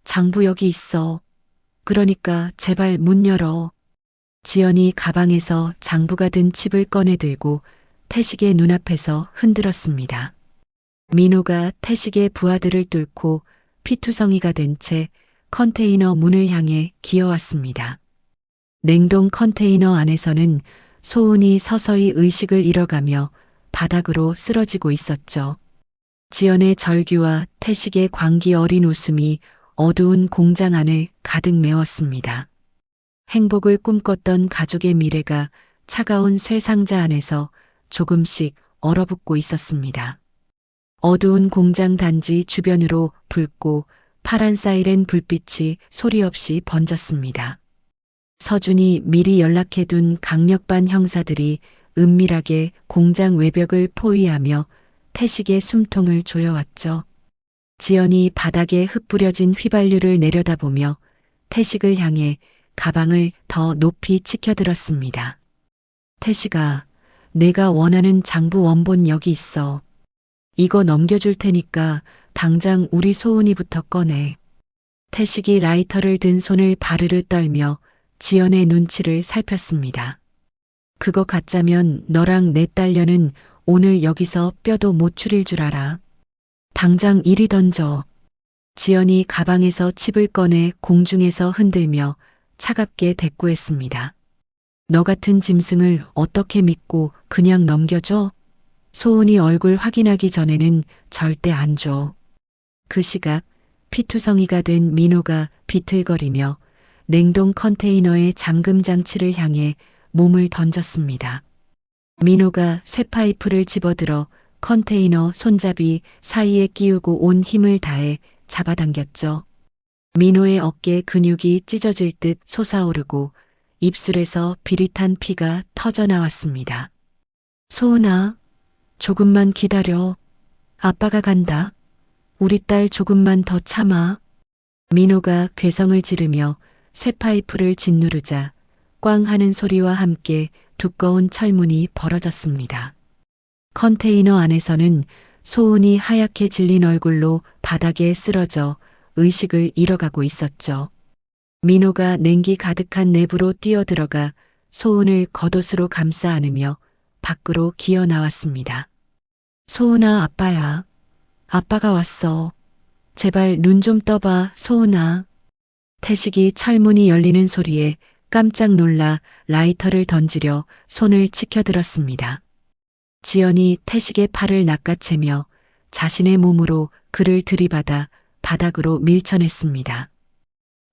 장부 여기 있어. 그러니까 제발 문 열어. 지연이 가방에서 장부가 든 칩을 꺼내 들고 태식의 눈앞에서 흔들었습니다. 민호가 태식의 부하들을 뚫고 피투성이가 된 채 컨테이너 문을 향해 기어왔습니다. 냉동 컨테이너 안에서는 소은이 서서히 의식을 잃어가며 바닥으로 쓰러지고 있었죠. 지연의 절규와 태식의 광기 어린 웃음이 어두운 공장 안을 가득 메웠습니다. 행복을 꿈꿨던 가족의 미래가 차가운 쇠상자 안에서 조금씩 얼어붙고 있었습니다. 어두운 공장 단지 주변으로 붉고 파란 사이렌 불빛이 소리 없이 번졌습니다. 서준이 미리 연락해둔 강력반 형사들이 은밀하게 공장 외벽을 포위하며 태식의 숨통을 조여왔죠. 지연이 바닥에 흩뿌려진 휘발유를 내려다보며 태식을 향해 가방을 더 높이 치켜들었습니다. 태식아, 내가 원하는 장부 원본 여기 있어. 이거 넘겨줄 테니까 당장 우리 소은이부터 꺼내. 태식이 라이터를 든 손을 바르르 떨며 지연의 눈치를 살폈습니다. 그거 가짜면 너랑 내 딸녀는 오늘 여기서 뼈도 못 추릴 줄 알아. 당장 이리 던져. 지연이 가방에서 칩을 꺼내 공중에서 흔들며 차갑게 대꾸했습니다. 너 같은 짐승을 어떻게 믿고 그냥 넘겨줘? 소은이 얼굴 확인하기 전에는 절대 안 줘. 그 시각 피투성이가 된 민호가 비틀거리며 냉동 컨테이너의 잠금 장치를 향해 몸을 던졌습니다. 민호가 쇠파이프를 집어들어 컨테이너 손잡이 사이에 끼우고 온 힘을 다해 잡아당겼죠. 민호의 어깨 근육이 찢어질 듯 솟아오르고 입술에서 비릿한 피가 터져나왔습니다. 소은아, 조금만 기다려. 아빠가 간다. 우리 딸 조금만 더 참아. 민호가 괴성을 지르며 쇠파이프를 짓누르자 꽝 하는 소리와 함께 두꺼운 철문이 벌어졌습니다. 컨테이너 안에서는 소은이 하얗게 질린 얼굴로 바닥에 쓰러져 의식을 잃어가고 있었죠. 민호가 냉기 가득한 내부로 뛰어들어가 소은을 겉옷으로 감싸 안으며 밖으로 기어 나왔습니다. 소은아, 아빠야. 아빠가 왔어. 제발 눈 좀 떠봐, 소은아. 태식이 철문이 열리는 소리에 깜짝 놀라 라이터를 던지려 손을 치켜들었습니다. 지연이 태식의 팔을 낚아채며 자신의 몸으로 그를 들이받아 바닥으로 밀쳐냈습니다.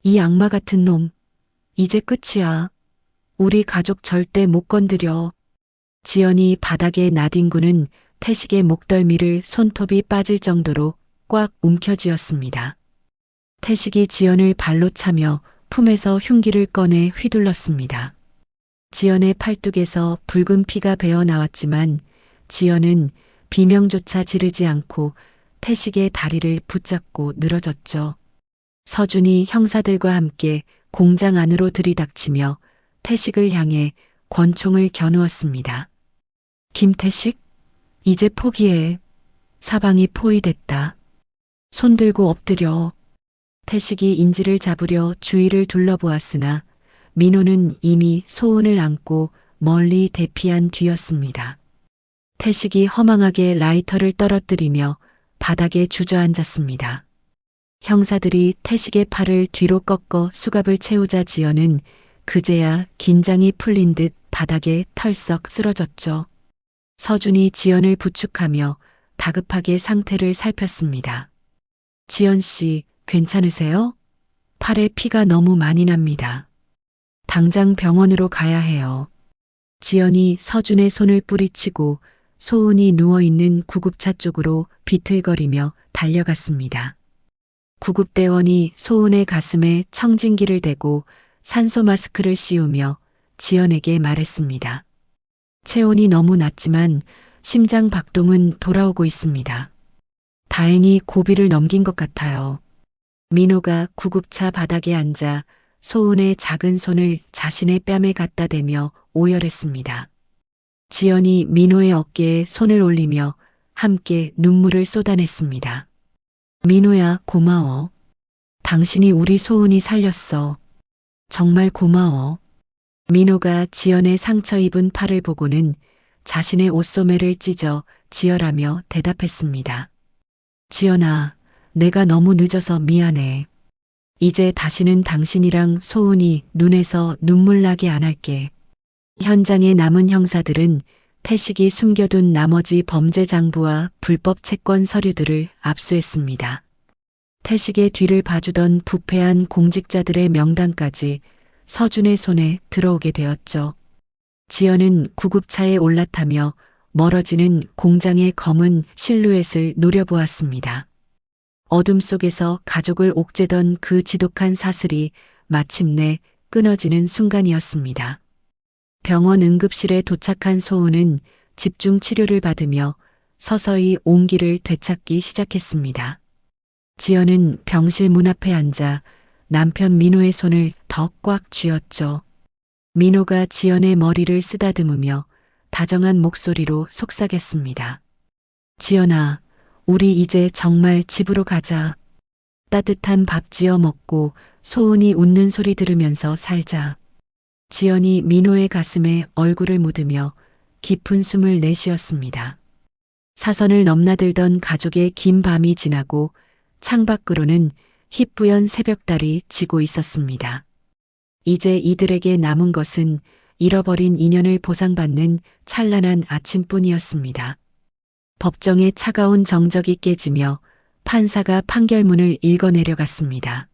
이 악마 같은 놈, 이제 끝이야. 우리 가족 절대 못 건드려. 지연이 바닥에 나뒹구는 태식의 목덜미를 손톱이 빠질 정도로 꽉 움켜쥐었습니다. 태식이 지연을 발로 차며 품에서 흉기를 꺼내 휘둘렀습니다. 지연의 팔뚝에서 붉은 피가 배어 나왔지만 지연은 비명조차 지르지 않고 태식의 다리를 붙잡고 늘어졌죠. 서준이 형사들과 함께 공장 안으로 들이닥치며 태식을 향해 권총을 겨누었습니다. 김태식, 이제 포기해. 사방이 포위됐다. 손 들고 엎드려. 태식이 인지를 잡으려 주위를 둘러보았으나 민호는 이미 소은을 안고 멀리 대피한 뒤였습니다. 태식이 허망하게 라이터를 떨어뜨리며 바닥에 주저앉았습니다. 형사들이 태식의 팔을 뒤로 꺾어 수갑을 채우자 지연은 그제야 긴장이 풀린 듯 바닥에 털썩 쓰러졌죠. 서준이 지연을 부축하며 다급하게 상태를 살폈습니다. 지연 씨, 괜찮으세요? 팔에 피가 너무 많이 납니다. 당장 병원으로 가야 해요. 지연이 서준의 손을 뿌리치고 소은이 누워있는 구급차 쪽으로 비틀거리며 달려갔습니다. 구급대원이 소은의 가슴에 청진기를 대고 산소 마스크를 씌우며 지연에게 말했습니다. 체온이 너무 낮지만 심장 박동은 돌아오고 있습니다. 다행히 고비를 넘긴 것 같아요. 민호가 구급차 바닥에 앉아 소은의 작은 손을 자신의 뺨에 갖다 대며 오열했습니다. 지연이 민호의 어깨에 손을 올리며 함께 눈물을 쏟아냈습니다. 민호야, 고마워. 당신이 우리 소은이 살렸어. 정말 고마워. 민호가 지연의 상처 입은 팔을 보고는 자신의 옷소매를 찢어 지혈하며 대답했습니다. 지연아, 내가 너무 늦어서 미안해. 이제 다시는 당신이랑 소은이 눈에서 눈물 나게 안 할게. 현장에 남은 형사들은 태식이 숨겨둔 나머지 범죄 장부와 불법 채권 서류들을 압수했습니다. 태식의 뒤를 봐주던 부패한 공직자들의 명단까지 서준의 손에 들어오게 되었죠. 지연은 구급차에 올라타며 멀어지는 공장의 검은 실루엣을 노려보았습니다. 어둠 속에서 가족을 옥죄던 그 지독한 사슬이 마침내 끊어지는 순간이었습니다. 병원 응급실에 도착한 소은은 집중 치료를 받으며 서서히 온기를 되찾기 시작했습니다. 지연은 병실 문 앞에 앉아 남편 민호의 손을 더 꽉 쥐었죠. 민호가 지연의 머리를 쓰다듬으며 다정한 목소리로 속삭였습니다. 지연아, 우리 이제 정말 집으로 가자. 따뜻한 밥 지어 먹고 소은이 웃는 소리 들으면서 살자. 지연이 민호의 가슴에 얼굴을 묻으며 깊은 숨을 내쉬었습니다. 사선을 넘나들던 가족의 긴 밤이 지나고 창밖으로는 희뿌연 새벽달이 지고 있었습니다. 이제 이들에게 남은 것은 잃어버린 인연을 보상받는 찬란한 아침뿐이었습니다. 법정의 차가운 정적이 깨지며 판사가 판결문을 읽어내려갔습니다.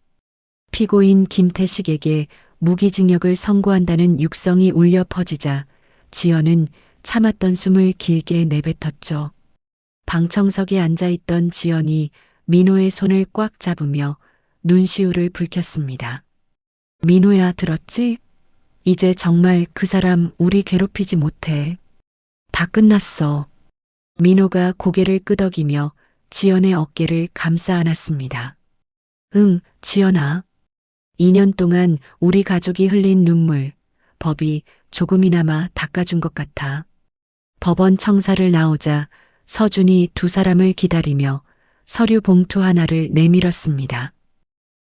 피고인 김태식에게 무기징역을 선고한다는 육성이 울려 퍼지자 지연은 참았던 숨을 길게 내뱉었죠. 방청석에 앉아있던 지연이 민호의 손을 꽉 잡으며 눈시울을 붉혔습니다. 민호야, 들었지? 이제 정말 그 사람 우리 괴롭히지 못해. 다 끝났어. 민호가 고개를 끄덕이며 지연의 어깨를 감싸 안았습니다. 응, 지연아. 2년 동안 우리 가족이 흘린 눈물, 법이 조금이나마 닦아준 것 같아. 법원 청사를 나오자 서준이 두 사람을 기다리며 서류 봉투 하나를 내밀었습니다.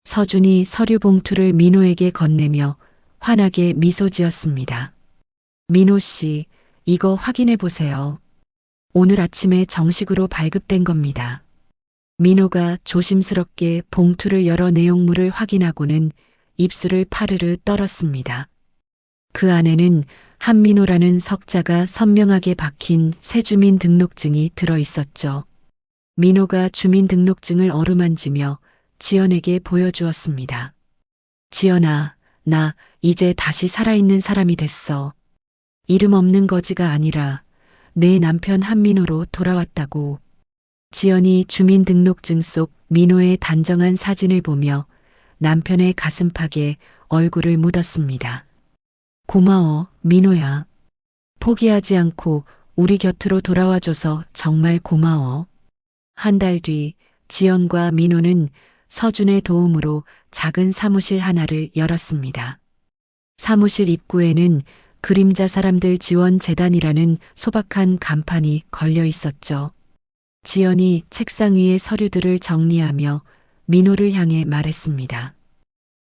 서준이 서류 봉투를 민호에게 건네며 환하게 미소 지었습니다. 민호 씨, 이거 확인해 보세요. 오늘 아침에 정식으로 발급된 겁니다. 민호가 조심스럽게 봉투를 열어 내용물을 확인하고는 입술을 파르르 떨었습니다. 그 안에는 한민호라는 석자가 선명하게 박힌 새 주민등록증이 들어 있었죠. 민호가 주민등록증을 어루만지며 지연에게 보여주었습니다. 지연아, 나 이제 다시 살아있는 사람이 됐어. 이름 없는 거지가 아니라 내 남편 한민호로 돌아왔다고. 지연이 주민등록증 속 민호의 단정한 사진을 보며 남편의 가슴팍에 얼굴을 묻었습니다. 고마워, 민호야. 포기하지 않고 우리 곁으로 돌아와줘서 정말 고마워. 한 달 뒤 지연과 민호는 서준의 도움으로 작은 사무실 하나를 열었습니다. 사무실 입구에는 그림자 사람들 지원 재단이라는 소박한 간판이 걸려 있었죠. 지연이 책상 위의 서류들을 정리하며 민호를 향해 말했습니다.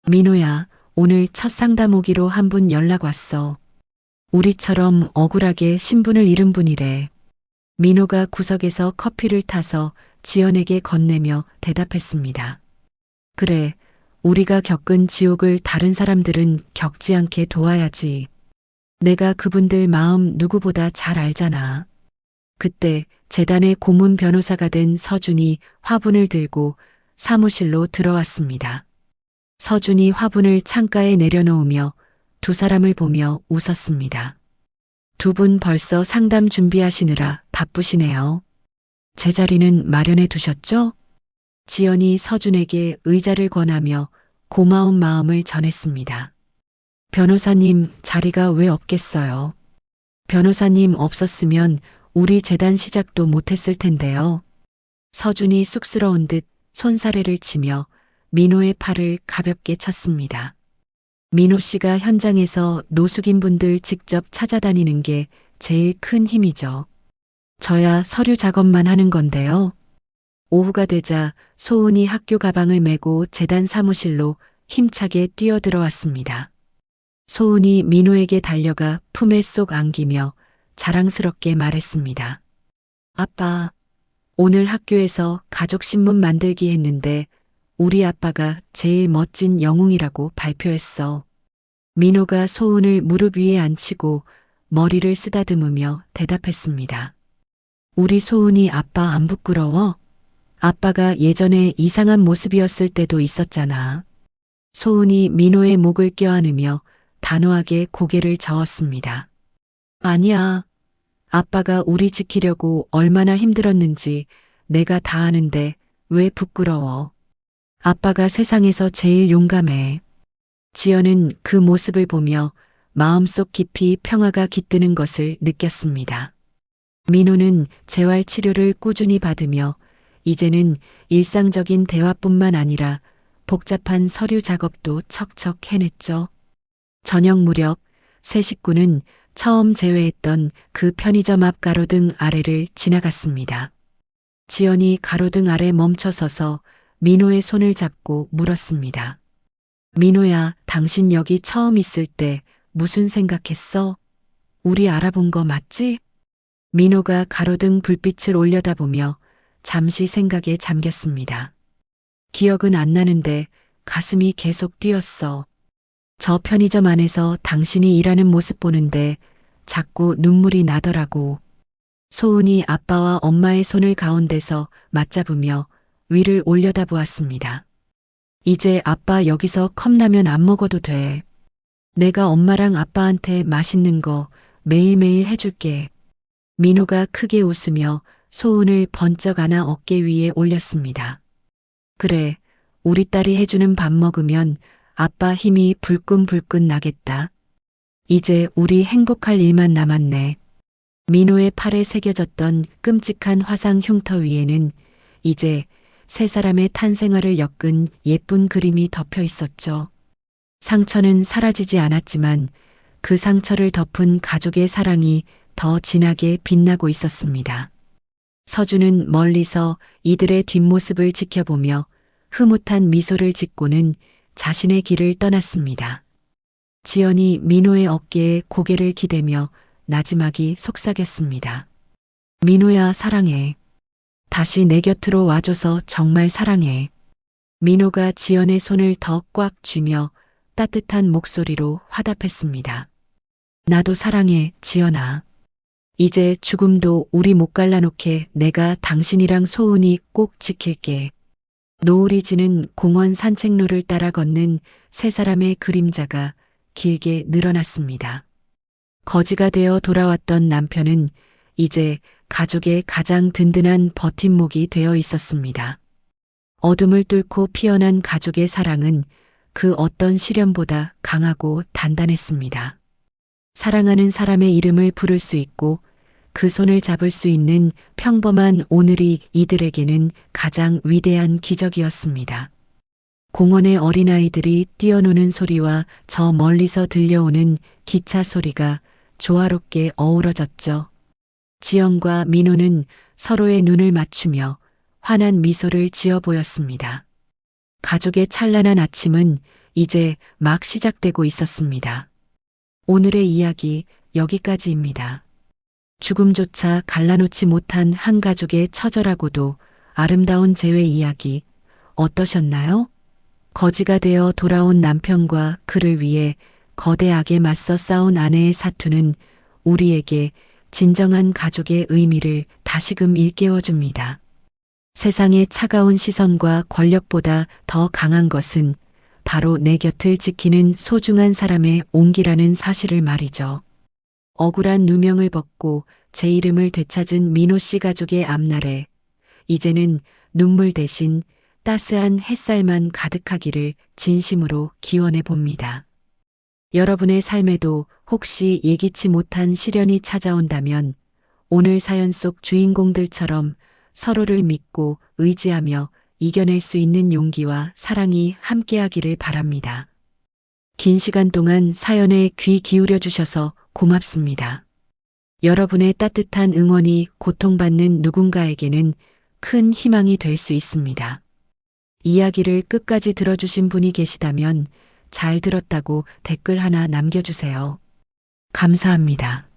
민호야, 오늘 첫 상담 오기로 한 분 연락 왔어. 우리처럼 억울하게 신분을 잃은 분이래. 민호가 구석에서 커피를 타서 지연에게 건네며 대답했습니다. 그래, 우리가 겪은 지옥을 다른 사람들은 겪지 않게 도와야지. 내가 그분들 마음 누구보다 잘 알잖아. 그때 재단의 고문 변호사가 된 서준이 화분을 들고 사무실로 들어왔습니다. 서준이 화분을 창가에 내려놓으며 두 사람을 보며 웃었습니다. 두 분 벌써 상담 준비하시느라 바쁘시네요. 제 자리는 마련해 두셨죠? 지연이 서준에게 의자를 권하며 고마운 마음을 전했습니다. 변호사님 자리가 왜 없겠어요? 변호사님 없었으면 우리 재단 시작도 못했을 텐데요. 서준이 쑥스러운 듯 손사래를 치며 민호의 팔을 가볍게 쳤습니다. 민호 씨가 현장에서 노숙인 분들 직접 찾아다니는 게 제일 큰 힘이죠. 저야 서류 작업만 하는 건데요. 오후가 되자 소은이 학교 가방을 메고 재단 사무실로 힘차게 뛰어들어왔습니다. 소은이 민호에게 달려가 품에 쏙 안기며 자랑스럽게 말했습니다. 아빠, 오늘 학교에서 가족신문 만들기 했는데 우리 아빠가 제일 멋진 영웅이라고 발표했어. 민호가 소은을 무릎 위에 앉히고 머리를 쓰다듬으며 대답했습니다. 우리 소은이 아빠 안 부끄러워? 아빠가 예전에 이상한 모습이었을 때도 있었잖아. 소은이 민호의 목을 껴안으며 단호하게 고개를 저었습니다. 아니야. 아빠가 우리 지키려고 얼마나 힘들었는지 내가 다 아는데 왜 부끄러워? 아빠가 세상에서 제일 용감해. 지연은 그 모습을 보며 마음속 깊이 평화가 깃드는 것을 느꼈습니다. 민호는 재활 치료를 꾸준히 받으며 이제는 일상적인 대화뿐만 아니라 복잡한 서류 작업도 척척 해냈죠. 저녁 무렵 세 식구는 처음 제외했던 그 편의점 앞 가로등 아래를 지나갔습니다. 지연이 가로등 아래 멈춰서서 민호의 손을 잡고 물었습니다. 민호야, 당신 여기 처음 있을 때 무슨 생각했어? 우리 알아본 거 맞지? 민호가 가로등 불빛을 올려다보며 잠시 생각에 잠겼습니다. 기억은 안 나는데 가슴이 계속 뛰었어. 저 편의점 안에서 당신이 일하는 모습 보는데 자꾸 눈물이 나더라고. 소은이 아빠와 엄마의 손을 가운데서 맞잡으며 위를 올려다보았습니다. 이제 아빠 여기서 컵라면 안 먹어도 돼. 내가 엄마랑 아빠한테 맛있는 거 매일매일 해줄게. 민호가 크게 웃으며 소은을 번쩍 안아 어깨 위에 올렸습니다. 그래, 우리 딸이 해주는 밥 먹으면 아빠 힘이 불끈불끈 나겠다. 이제 우리 행복할 일만 남았네. 민호의 팔에 새겨졌던 끔찍한 화상 흉터 위에는 이제 세 사람의 탄생활을 엮은 예쁜 그림이 덮여 있었죠. 상처는 사라지지 않았지만 그 상처를 덮은 가족의 사랑이 더 진하게 빛나고 있었습니다. 서준은 멀리서 이들의 뒷모습을 지켜보며 흐뭇한 미소를 짓고는 자신의 길을 떠났습니다. 지연이 민호의 어깨에 고개를 기대며 나지막이 속삭였습니다. 민호야, 사랑해. 다시 내 곁으로 와줘서 정말 사랑해. 민호가 지연의 손을 더 꽉 쥐며 따뜻한 목소리로 화답했습니다. 나도 사랑해, 지연아. 이제 죽음도 우리 못 갈라놓게 내가 당신이랑 소은이 꼭 지킬게. 노을이 지는 공원 산책로를 따라 걷는 세 사람의 그림자가 길게 늘어났습니다. 거지가 되어 돌아왔던 남편은 이제 가족의 가장 든든한 버팀목이 되어 있었습니다. 어둠을 뚫고 피어난 가족의 사랑은 그 어떤 시련보다 강하고 단단했습니다. 사랑하는 사람의 이름을 부를 수 있고 그 손을 잡을 수 있는 평범한 오늘이 이들에게는 가장 위대한 기적이었습니다. 공원의 어린아이들이 뛰어노는 소리와 저 멀리서 들려오는 기차 소리가 조화롭게 어우러졌죠. 지연과 민호는 서로의 눈을 맞추며 환한 미소를 지어 보였습니다. 가족의 찬란한 아침은 이제 막 시작되고 있었습니다. 오늘의 이야기 여기까지입니다. 죽음조차 갈라놓지 못한 한 가족의 처절하고도 아름다운 재회 이야기 어떠셨나요? 거지가 되어 돌아온 남편과 그를 위해 거대 악에 맞서 싸운 아내의 사투는 우리에게 진정한 가족의 의미를 다시금 일깨워 줍니다. 세상의 차가운 시선과 권력보다 더 강한 것은 바로 내 곁을 지키는 소중한 사람의 온기라는 사실을 말이죠. 억울한 누명을 벗고 제 이름을 되찾은 민호 씨 가족의 앞날에 이제는 눈물 대신 따스한 햇살만 가득하기를 진심으로 기원해 봅니다. 여러분의 삶에도 혹시 예기치 못한 시련이 찾아온다면 오늘 사연 속 주인공들처럼 서로를 믿고 의지하며 이겨낼 수 있는 용기와 사랑이 함께하기를 바랍니다. 긴 시간 동안 사연에 귀 기울여 주셔서 고맙습니다. 여러분의 따뜻한 응원이 고통받는 누군가에게는 큰 희망이 될 수 있습니다. 이야기를 끝까지 들어주신 분이 계시다면 잘 들었다고 댓글 하나 남겨주세요. 감사합니다.